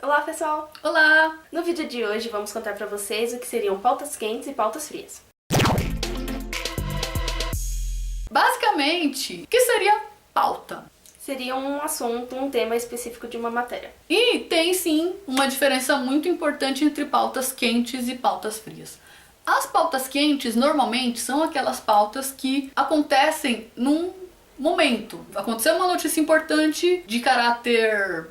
Olá, pessoal! Olá! No vídeo de hoje vamos contar pra vocês o que seriam pautas quentes e pautas frias. Basicamente, o que seria pauta? Seria um assunto, um tema específico de uma matéria. E tem sim uma diferença muito importante entre pautas quentes e pautas frias. As pautas quentes normalmente são aquelas pautas que acontecem num momento. Aconteceu uma notícia importante de caráter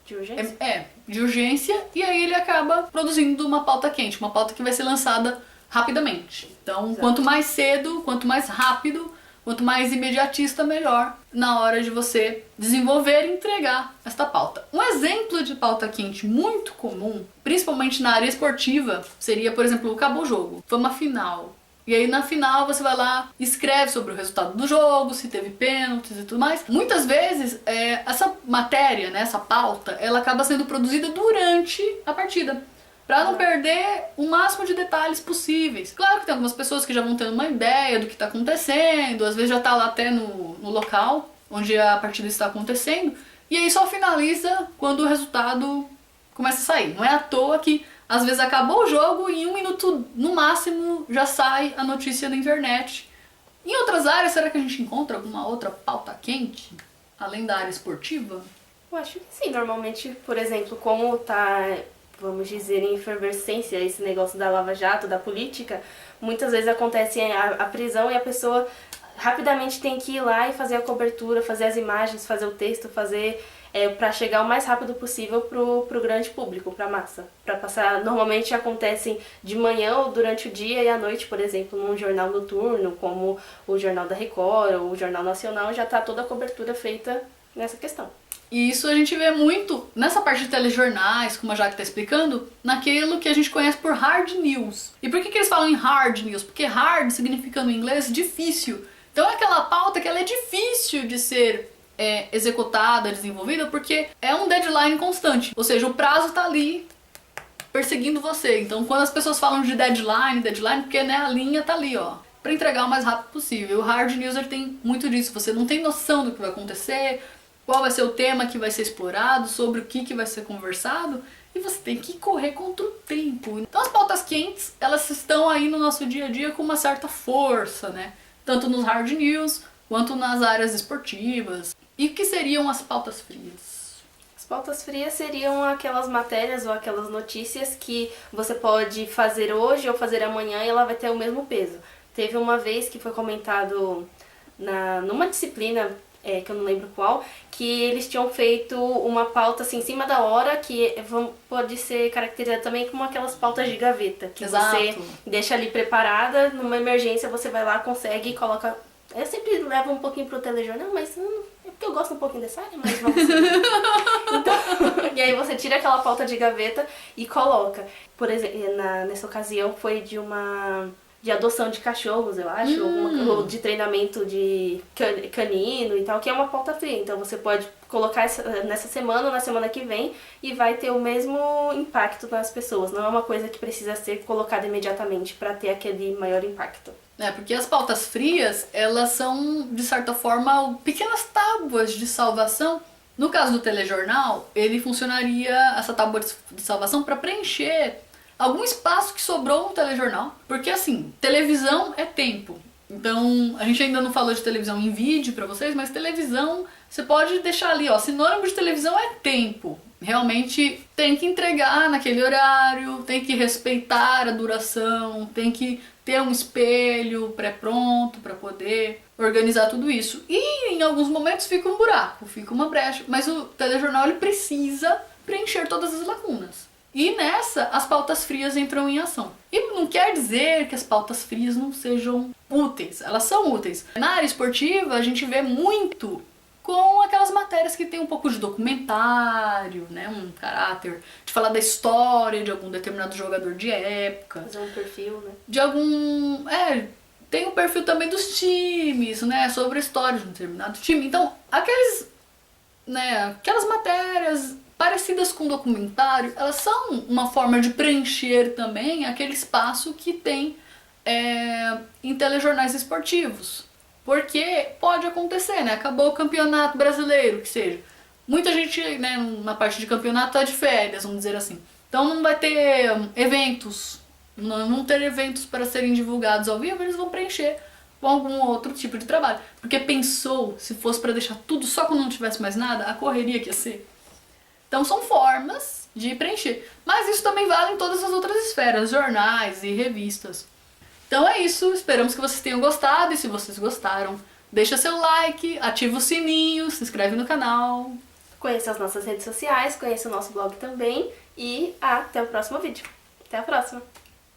De urgência? de urgência, e aí ele acaba produzindo uma pauta quente, uma pauta que vai ser lançada rapidamente. Então, Exato. quanto mais cedo, quanto mais rápido, quanto mais imediatista, melhor na hora de você desenvolver e entregar esta pauta. Um exemplo de pauta quente muito comum, principalmente na área esportiva, seria, por exemplo, acabou o jogo, foi uma final. E aí na final você vai lá, escreve sobre o resultado do jogo, se teve pênaltis e tudo mais. Muitas vezes essa matéria, né, essa pauta, ela acaba sendo produzida durante a partida, pra não perder o máximo de detalhes possíveis. Claro que tem algumas pessoas que já vão tendo uma ideia do que tá acontecendo, às vezes já tá lá até no local onde a partida está acontecendo, e aí só finaliza quando o resultado começa a sair. Não é à toa que às vezes acabou o jogo e em 1 minuto no máximo já sai a notícia na internet. Em outras áreas, será que a gente encontra alguma outra pauta quente, além da área esportiva? Eu acho que sim, normalmente, por exemplo, como tá, vamos dizer, em efervescência esse negócio da Lava Jato, da política, muitas vezes acontece a prisão e a pessoa rapidamente tem que ir lá e fazer a cobertura, fazer as imagens, fazer o texto, fazer para chegar o mais rápido possível pro grande público, pra massa. Para passar, normalmente acontecem de manhã ou durante o dia e à noite, por exemplo, num jornal noturno, como o Jornal da Record ou o Jornal Nacional, já tá toda a cobertura feita nessa questão. E isso a gente vê muito nessa parte de telejornais, como a Jaque está explicando, naquilo que a gente conhece por hard news. E por que eles falam em hard news? Porque hard significa no inglês difícil. Então é aquela pauta que ela é difícil de ser executada, desenvolvida, porque é um deadline constante. Ou seja, o prazo tá ali perseguindo você. Então quando as pessoas falam de deadline, porque né, a linha tá ali, ó, para entregar o mais rápido possível. O hard news tem muito disso. Você não tem noção do que vai acontecer, qual vai ser o tema que vai ser explorado, sobre o que vai ser conversado, e você tem que correr contra o tempo. Então as pautas quentes, elas estão aí no nosso dia a dia com uma certa força, né? Tanto nos hard news, quanto nas áreas esportivas. E o que seriam as pautas frias? As pautas frias seriam aquelas matérias ou aquelas notícias que você pode fazer hoje ou fazer amanhã e ela vai ter o mesmo peso. Teve uma vez que foi comentado numa disciplina, que eu não lembro qual, que eles tinham feito uma pauta assim, em cima da hora, que pode ser caracterizada também como aquelas pautas de gaveta, que Exato. você deixa ali preparada, numa emergência você vai lá, consegue e coloca. Eu sempre levo um pouquinho pro telejornal, mas é porque eu gosto um pouquinho dessa área, mas vamos seguir. Então, e aí você tira aquela pauta de gaveta e coloca. Por exemplo, nessa ocasião foi de adoção de cachorros, eu acho, ou de treinamento de canino e tal, que é uma pauta fria. Então você pode colocar nessa semana ou na semana que vem e vai ter o mesmo impacto nas pessoas. Não é uma coisa que precisa ser colocada imediatamente para ter aquele maior impacto. Porque as pautas frias, elas são, de certa forma, pequenas tábuas de salvação. No caso do telejornal, ele funcionaria, essa tábua de salvação, para preencher algum espaço que sobrou no telejornal. Porque assim, televisão é tempo. Então, a gente ainda não falou de televisão em vídeo pra vocês, mas televisão, você pode deixar ali, ó, sinônimo de televisão é tempo. Realmente tem que entregar naquele horário, tem que respeitar a duração, tem que ter um espelho pré-pronto para poder organizar tudo isso. E em alguns momentos fica um buraco, fica uma brecha, mas o telejornal ele precisa preencher todas as lacunas. E nessa, as pautas frias entram em ação. E não quer dizer que as pautas frias não sejam úteis, elas são úteis. Na área esportiva, a gente vê muito com aquelas matérias que tem um pouco de documentário, né, um caráter de falar da história de algum determinado jogador de época. Fazer um perfil, né? De algum... tem o perfil também dos times, né, sobre a história de um determinado time. Então, aquelas matérias parecidas com documentário, elas são uma forma de preencher também aquele espaço que tem em telejornais esportivos. Porque pode acontecer, né? Acabou o campeonato brasileiro, que seja. muita gente, né, na parte de campeonato tá de férias, vamos dizer assim. Então não vai ter eventos, não vão ter eventos para serem divulgados ao vivo, eles vão preencher com algum outro tipo de trabalho. Porque pensou, se fosse para deixar tudo só quando não tivesse mais nada, a correria que ia ser. Então são formas de preencher. Mas isso também vale em todas as outras esferas, jornais e revistas. Então é isso, esperamos que vocês tenham gostado e se vocês gostaram, deixa seu like, ativa o sininho, se inscreve no canal. Conheça as nossas redes sociais, conheça o nosso blog também e até o próximo vídeo. Até a próxima!